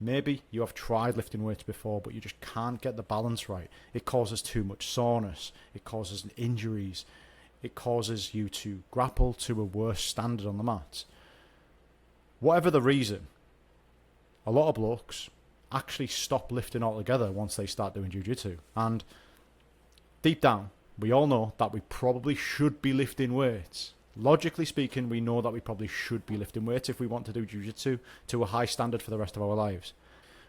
Maybe you have tried lifting weights before, but you just can't get the balance right. It causes too much soreness. It causes injuries. It causes you to grapple to a worse standard on the mat. Whatever the reason, a lot of blokes actually stop lifting altogether once they start doing jiu-jitsu. And deep down, we all know that we probably should be lifting weights. Logically speaking, we know that we probably should be lifting weights if we want to do jiu-jitsu to a high standard for the rest of our lives.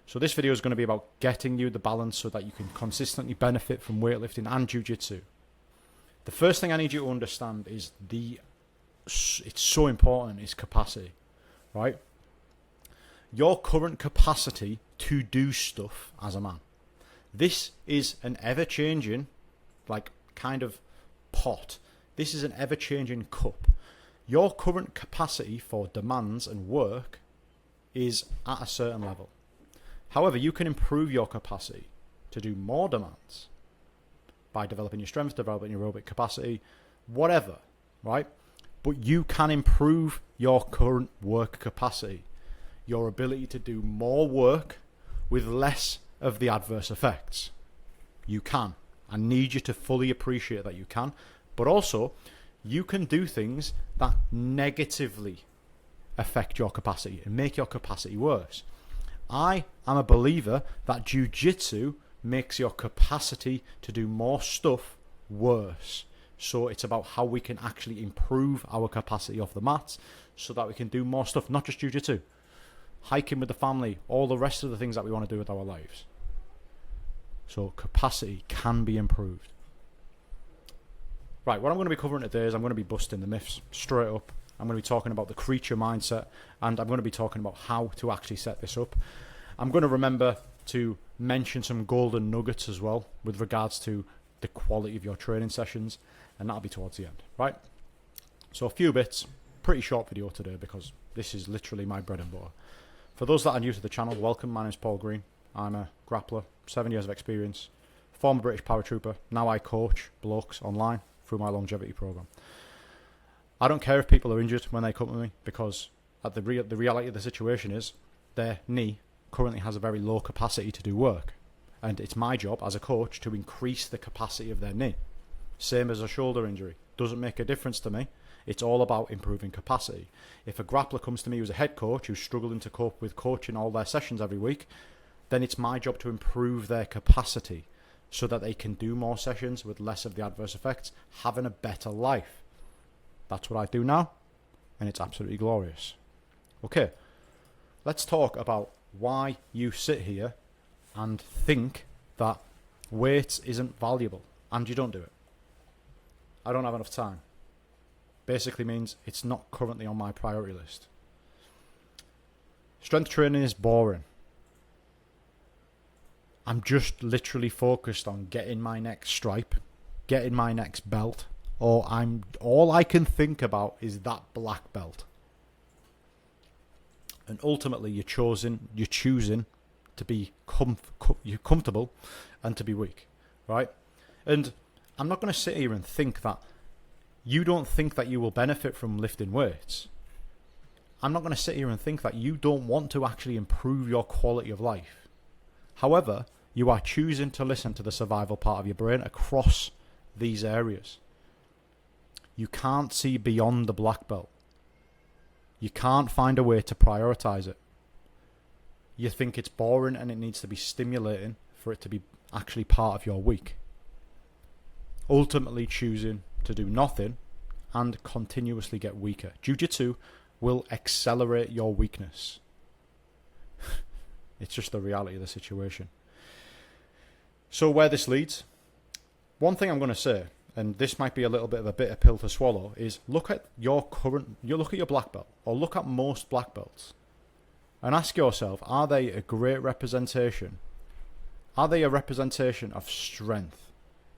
So this video is going to be about getting you the balance so that you can consistently benefit from weightlifting and jiu-jitsu. The first thing I need you to understand is it's so important, is capacity, right? Your current capacity to do stuff as a man. This is an ever-changing, kind of pot. This is an ever-changing cup. Your current capacity for demands and work is at a certain level. However, you can improve your capacity to do more demands by developing your strength, developing your aerobic capacity, whatever, right? But you can improve your current work capacity, your ability to do more work with less of the adverse effects. You can. I need you to fully appreciate that you can. But also, you can do things that negatively affect your capacity and make your capacity worse. I am a believer that jiu-jitsu makes your capacity to do more stuff worse. So it's about how we can actually improve our capacity off the mats so that we can do more stuff, not just jiu-jitsu. Hiking with the family, all the rest of the things that we want to do with our lives. So capacity can be improved. Right, what I'm going to be covering today is I'm going to be busting the myths straight up. I'm going to be talking about the creature mindset, and I'm going to be talking about how to actually set this up. I'm going to remember to mention some golden nuggets as well with regards to the quality of your training sessions, and that'll be towards the end, right? So a few bits, pretty short video today because this is literally my bread and butter. For those that are new to the channel, welcome. My name is Paul Green. I'm a grappler, 7 years of experience, former British paratrooper. Now I coach blokes online through my longevity program. I don't care if people are injured when they come to me because the reality of the situation is their knee currently has a very low capacity to do work, and it's my job as a coach to increase the capacity of their knee. Same as a shoulder injury. Doesn't make a difference to me. It's all about improving capacity. If a grappler comes to me who's a head coach who's struggling to cope with coaching all their sessions every week, then it's my job to improve their capacity so that they can do more sessions with less of the adverse effects, having a better life. That's what I do now, and it's absolutely glorious. Okay, let's talk about why you sit here and think that weights isn't valuable, and you don't do it. I don't have enough time. Basically means it's not currently on my priority list. Strength training is boring. I'm just literally focused on getting my next stripe, getting my next belt, or all I can think about is that black belt. And ultimately you're choosing to be comfortable and to be weak, right? And I'm not going to sit here and think that you don't think that you will benefit from lifting weights. I'm not going to sit here and think that you don't want to actually improve your quality of life. However, you are choosing to listen to the survival part of your brain across these areas. You can't see beyond the black belt. You can't find a way to prioritize it. You think it's boring and it needs to be stimulating for it to be actually part of your week. Ultimately choosing to do nothing and continuously get weaker. Jiu-Jitsu will accelerate your weakness. It's just the reality of the situation. So where this leads, one thing I'm going to say, and this might be a little bit of a bitter pill to swallow, is look at your black belt, or look at most black belts, and ask yourself, are they a great representation? Are they a representation of strength?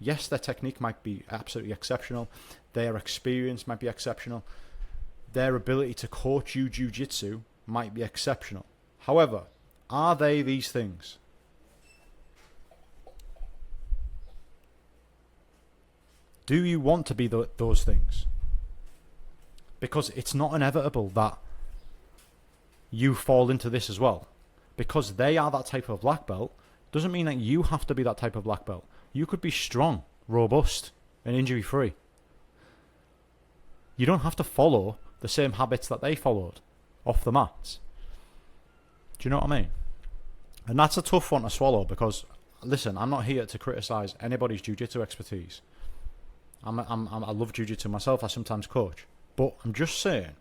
Yes, their technique might be absolutely exceptional. Their experience might be exceptional. Their ability to coach you jiu-jitsu might be exceptional. However, are they these things? Do you want to be those things? Because it's not inevitable that you fall into this as well. Because they are that type of black belt doesn't mean that you have to be that type of black belt. You could be strong, robust, and injury-free. You don't have to follow the same habits that they followed off the mats. Do you know what I mean? And that's a tough one to swallow because, listen, I'm not here to criticise anybody's jiu-jitsu expertise. I love jiu-jitsu myself. I sometimes coach. But I'm just saying,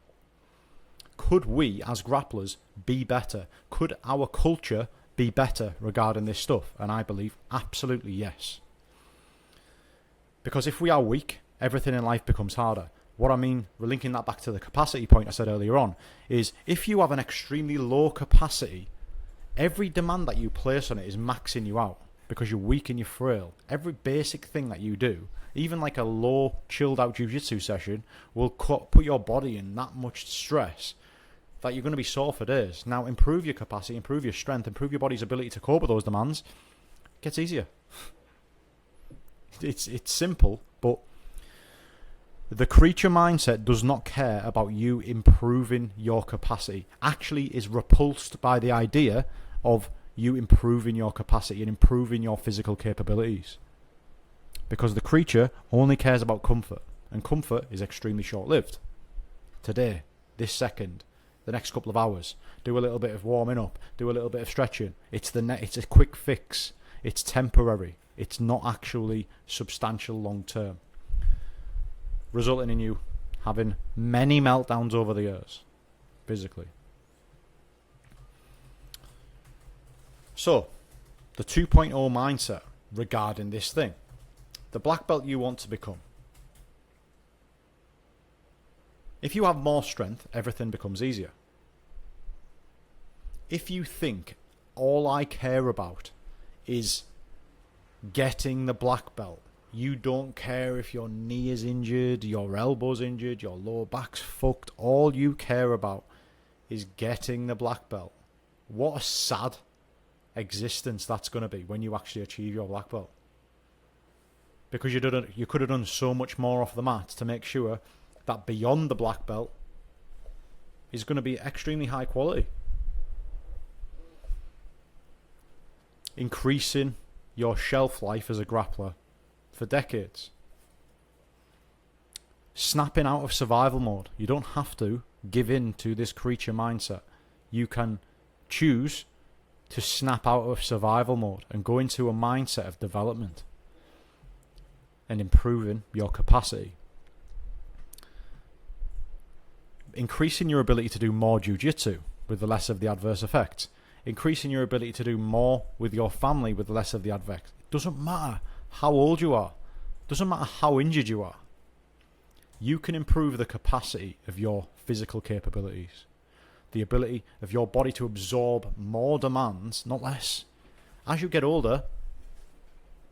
could we as grapplers be better? Could our culture be better regarding this stuff? And I believe absolutely yes. Because if we are weak, everything in life becomes harder. What I mean, linking that back to the capacity point I said earlier on, is if you have an extremely low capacity, every demand that you place on it is maxing you out because you're weak and you're frail. Every basic thing that you do, even like a low, chilled out jiu-jitsu session, will put your body in that much stress that you're going to be sore for days. Now, improve your capacity, improve your strength, improve your body's ability to cope with those demands. It gets easier. It's simple, but the creature mindset does not care about you improving your capacity. Actually is repulsed by the idea of you improving your capacity and improving your physical capabilities. Because the creature only cares about comfort. And comfort is extremely short-lived. Today, this second, the next couple of hours, do a little bit of warming up, do a little bit of stretching. It's a quick fix. It's temporary. It's not actually substantial long-term. Resulting in you having many meltdowns over the years, physically. So, the 2.0 mindset regarding this thing. The black belt you want to become. If you have more strength, everything becomes easier. If you think all I care about is getting the black belt, you don't care if your knee is injured, your elbow's injured, your lower back's fucked. All you care about is getting the black belt. What a sad existence that's going to be when you actually achieve your black belt. Because you could have done so much more off the mat to make sure that beyond the black belt is going to be extremely high quality. Increasing your shelf life as a grappler for decades. Snapping out of survival mode. You don't have to give in to this creature mindset. You can choose to snap out of survival mode and go into a mindset of development and improving your capacity. Increasing your ability to do more jiu-jitsu with the less of the adverse effects. Increasing your ability to do more with your family with less of the adverse. It doesn't matter how old you are. Doesn't matter how injured you are. You can improve the capacity of your physical capabilities. The ability of your body to absorb more demands, not less. As you get older,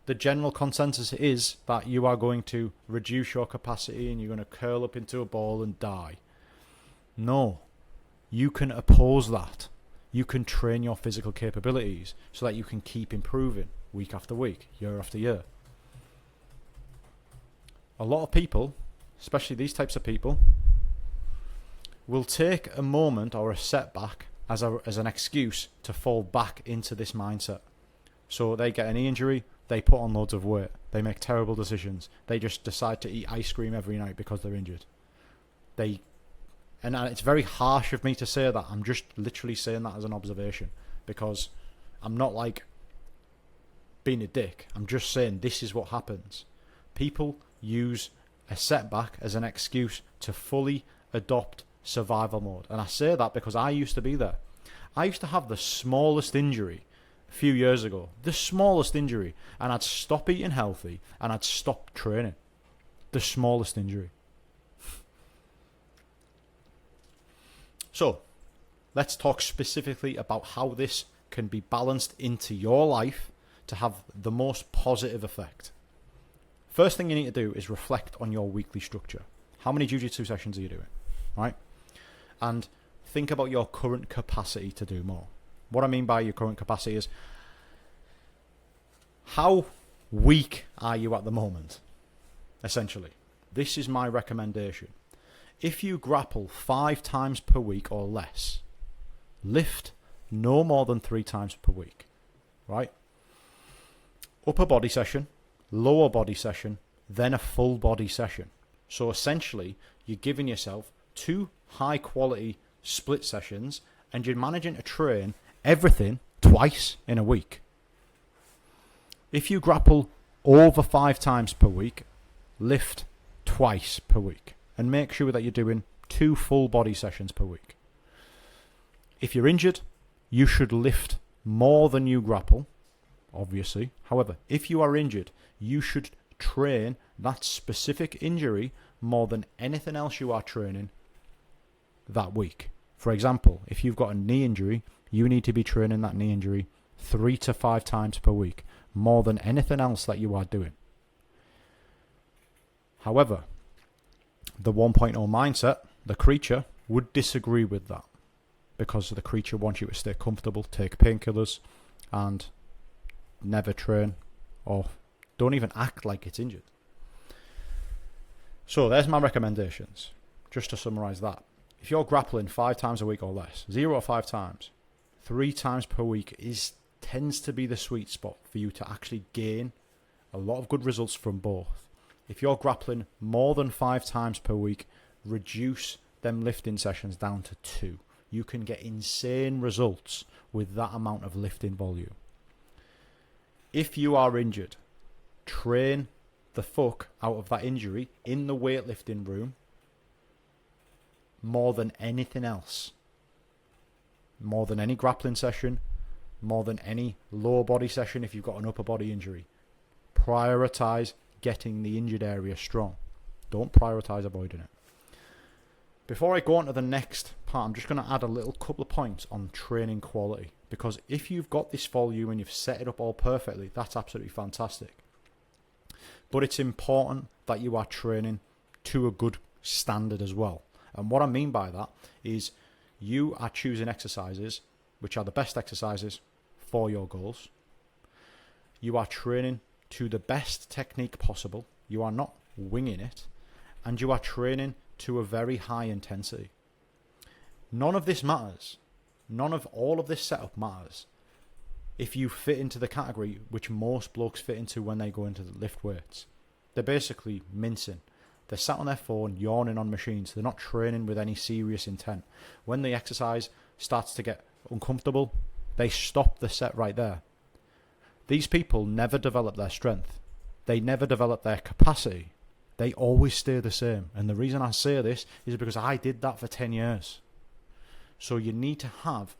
the general consensus is that you are going to reduce your capacity and you're going to curl up into a ball and die. No. You can oppose that. You can train your physical capabilities so that you can keep improving week after week, year after year. A lot of people, especially these types of people, will take a moment or a setback as an excuse to fall back into this mindset. So they get an knee injury, they put on loads of weight, they make terrible decisions, they just decide to eat ice cream every night because they're injured. And it's very harsh of me to say that. I'm just literally saying that as an observation because I'm not like being a dick. I'm just saying this is what happens. People use a setback as an excuse to fully adopt survival mode. And I say that because I used to be there. I used to have the smallest injury a few years ago. The smallest injury. And I'd stop eating healthy and I'd stop training. The smallest injury. So, let's talk specifically about how this can be balanced into your life to have the most positive effect. First thing you need to do is reflect on your weekly structure. How many jiu-jitsu sessions are you doing? Right? And think about your current capacity to do more. What I mean by your current capacity is how weak are you at the moment? Essentially. This is my recommendation. If you grapple 5 times per week or less, lift no more than 3 times per week, right? Upper body session, lower body session, then a full body session. So essentially, you're giving yourself 2 high quality split sessions and you're managing to train everything twice in a week. If you grapple over 5 times per week, lift twice per week and make sure that you're doing 2 full body sessions per week. If you're injured, you should lift more than you grapple, obviously. However, if you are injured, you should train that specific injury more than anything else you are training that week. For example, if you've got a knee injury, you need to be training that knee injury 3 to 5 times per week, more than anything else that you are doing. However, the 1.0 mindset, the creature, would disagree with that because the creature wants you to stay comfortable, take painkillers, and never train or don't even act like it's injured. So there's my recommendations. Just to summarize that. If you're grappling 5 times a week or less, 0 or 5 times, 3 times per week tends to be the sweet spot for you to actually gain a lot of good results from both. If you're grappling more than 5 times per week, reduce them lifting sessions down to 2. You can get insane results with that amount of lifting volume. If you are injured, train the fuck out of that injury in the weightlifting room more than anything else. More than any grappling session, more than any lower body session if you've got an upper body injury. Prioritize getting the injured area strong. Don't prioritize avoiding it. Before I go on to the next part, I'm just going to add a little couple of points on training quality. Because if you've got this volume and you've set it up all perfectly, that's absolutely fantastic. But it's important that you are training to a good standard as well. And what I mean by that is you are choosing exercises which are the best exercises for your goals. You are training to the best technique possible. You are not winging it. And you are training to a very high intensity. None of this matters. None of all of this setup matters if you fit into the category which most blokes fit into when they go into the lift weights. They're basically mincing. They're sat on their phone, yawning on machines. They're not training with any serious intent. When the exercise starts to get uncomfortable, they stop the set right there. These people never develop their strength. They never develop their capacity. They always stay the same. And the reason I say this is because I did that for 10 years. So you need to have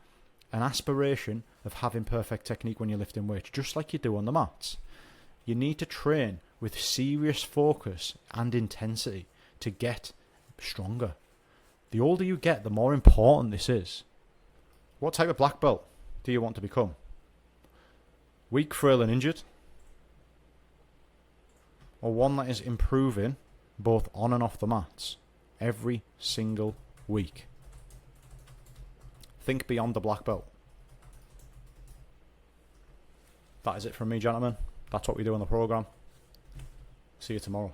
an aspiration of having perfect technique when you're lifting weights, just like you do on the mats. You need to train with serious focus and intensity to get stronger. The older you get, the more important this is. What type of black belt do you want to become? Weak, frail and injured? Or one that is improving both on and off the mats every single week? Think beyond the black belt. That is it from me, gentlemen. That's what we do on the program. See you tomorrow.